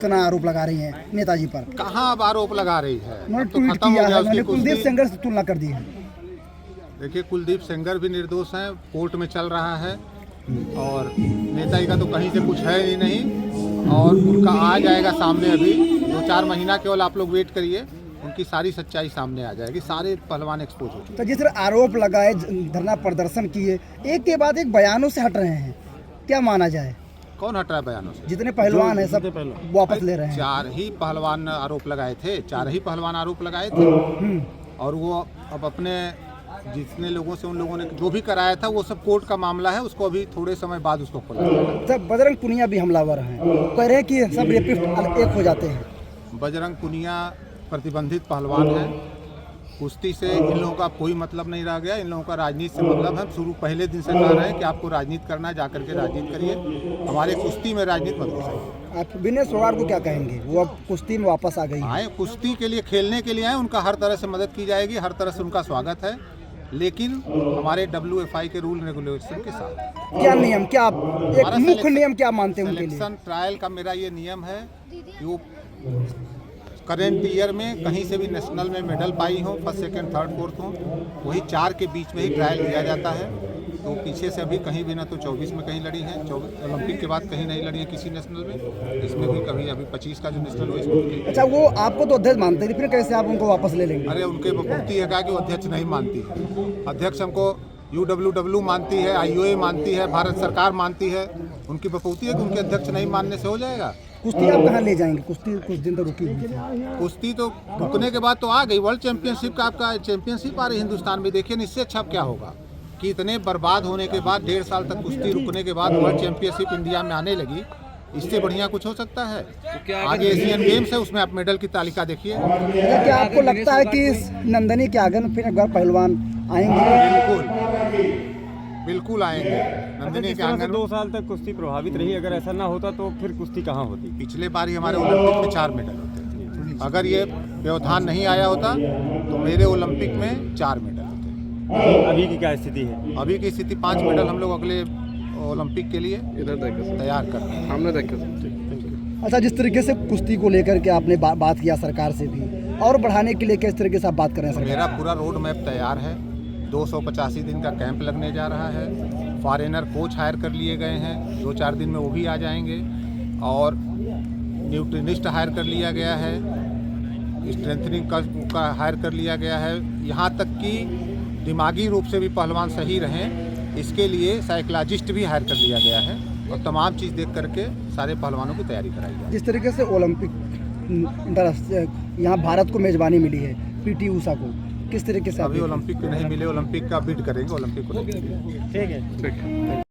इतना आरोप लगा रही हैं नेताजी पर। कहाँ अब आरोप लगा रही है? उन्होंने तो ट्वीट खत्म हो किया गया है, उसकी उन्होंने कुलदीप कुश्ती। सेंगर से तुलना कर दी है। देखिए, कुलदीप सेंगर भी निर्दोष हैं, कोर्ट में चल रहा है और नेताजी का तो कहीं से कुछ है ही नहीं और उनका आ जाएगा सामने। अभी 2-4 महीना केवल आप लोग वेट करिए, उनकी सारी सच्चाई सामने आ जाएगी। सारे पहलवान एक्सपोज हो चुके तो जिस तरह आरोप लगाए, धरना प्रदर्शन किए, एक के बाद एक बयानों से हट रहे हैं, क्या माना जाए? कौन हट रहा है बयानों से? जितने पहलवान हैं सब वापस ले रहे हैं। 4 ही पहलवान आरोप लगाए थे, 4 ही पहलवान आरोप लगाए थे और वो अब अपने जितने लोगों से उन लोगों ने जो भी कराया था वो सब कोर्ट का मामला है, उसको अभी थोड़े समय बाद उसको खोला जाएगा। सब बजरंग पुनिया भी हमलावर हैं, कह रहे हैं कि सब रेपिस्ट एक हो जाते हैं। बजरंग पुनिया प्रतिबंधित पहलवान है, कुश्ती से इन लोगों का कोई मतलब नहीं रह गया। इन लोगों का राजनीति से मतलब है। शुरू पहले दिन से कह रहे हैं कि आपको राजनीति करना है, जाकर के राजनीति करिए, हमारे कुश्ती में राजनीति मत घुसाइए। आप विनय फोगाट को क्या कहेंगे? वो अब कुश्ती में वापस आ गई है। आए कुश्ती के लिए, खेलने के लिए आए, उनका हर तरह से मदद की जाएगी, हर तरह से उनका स्वागत है, लेकिन हमारे WFI के रूल रेगुलेशन के साथ। क्या नियम, क्या एक मुख्य नियम क्या मानते हैं उनके लिए? सिलेक्शन ट्रायल का मेरा ये नियम है कि वो करेंट ईयर में कहीं से भी नेशनल में मेडल पाई हो, फर्स्ट सेकंड थर्ड फोर्थ हो, वही 4 के बीच में ही ट्रायल लिया जाता है। तो पीछे से अभी कहीं भी ना तो 24 में कहीं लड़ी हैं, ओलंपिक के बाद कहीं नहीं लड़ी है किसी नेशनल में, इसमें भी कभी अभी 25 का जो नेशनल हुआ इसमें भी। अच्छा, वो आपको तो अध्यक्ष मानते थे, फिर कैसे आप उनको वापस ले लेंगे? अरे उनके बपूती है कहा कि वो अध्यक्ष नहीं मानती है। अध्यक्ष हमको UWW मानती है, IOA मानती है, भारत सरकार मानती है। उनकी बपूती है कि उनके अध्यक्ष नहीं मानने से हो जाएगा। कुश्ती आप कहाँ ले जाएंगे? कुश्ती कुछ दिन तो रुकी हुई थी। कुश्ती तो रुकने के बाद तो आ गई, वर्ल्ड चैंपियनशिप का आपका चैंपियनशिप आ रही हिंदुस्तान में। देखिए इससे अच्छा क्या होगा कि इतने बर्बाद होने के बाद 1.5 साल तक कुश्ती रुकने के बाद वर्ल्ड चैंपियनशिप इंडिया में आने लगी। इससे बढ़िया कुछ हो सकता है? आगे एशियन गेम्स है, उसमें आप मेडल की तालिका देखिए। क्या आपको लगता है कि इस नंदनी के आंगन फिर एक बार पहलवान आएंगे? बिल्कुल आएंगे। नंदिनी के आंगन 2 साल तक कुश्ती प्रभावित रही, अगर ऐसा ना होता तो फिर कुश्ती कहाँ होती? पिछले बार ही हमारे ओलंपिक में 4 मेडल होते थे। अगर ये व्यवधान नहीं आया होता तो मेरे ओलंपिक में 4 मेडल होते। अभी की क्या स्थिति है? अभी की स्थिति 5 मेडल हम लोग अगले ओलंपिक के लिए तैयार कर रहे हैं। अच्छा, जिस तरीके से कुश्ती को लेकर के आपने बात किया सरकार से भी, और बढ़ाने के लिए किस तरीके से आप बात कर रहे हैं? मेरा पूरा रोड मैप तैयार है। 285 दिन का कैंप लगने जा रहा है। फॉरेनर कोच हायर कर लिए गए हैं, 2-4 दिन में वो भी आ जाएंगे और न्यूट्रिनिस्ट हायर कर लिया गया है, स्ट्रेंथनिंग का हायर कर लिया गया है। यहाँ तक कि दिमागी रूप से भी पहलवान सही रहें, इसके लिए साइकोलॉजिस्ट भी हायर कर लिया गया है और तमाम चीज़ देख करके सारे पहलवानों की तैयारी कराई जाए। जिस तरीके से ओलंपिक यहाँ भारत को मेजबानी मिली है, PT ऊषा को, किस तरीके से? अभी ओलंपिक नहीं मिले, ओलंपिक का बिड करेंगे, ओलंपिक को नहीं मिले। ठीक है।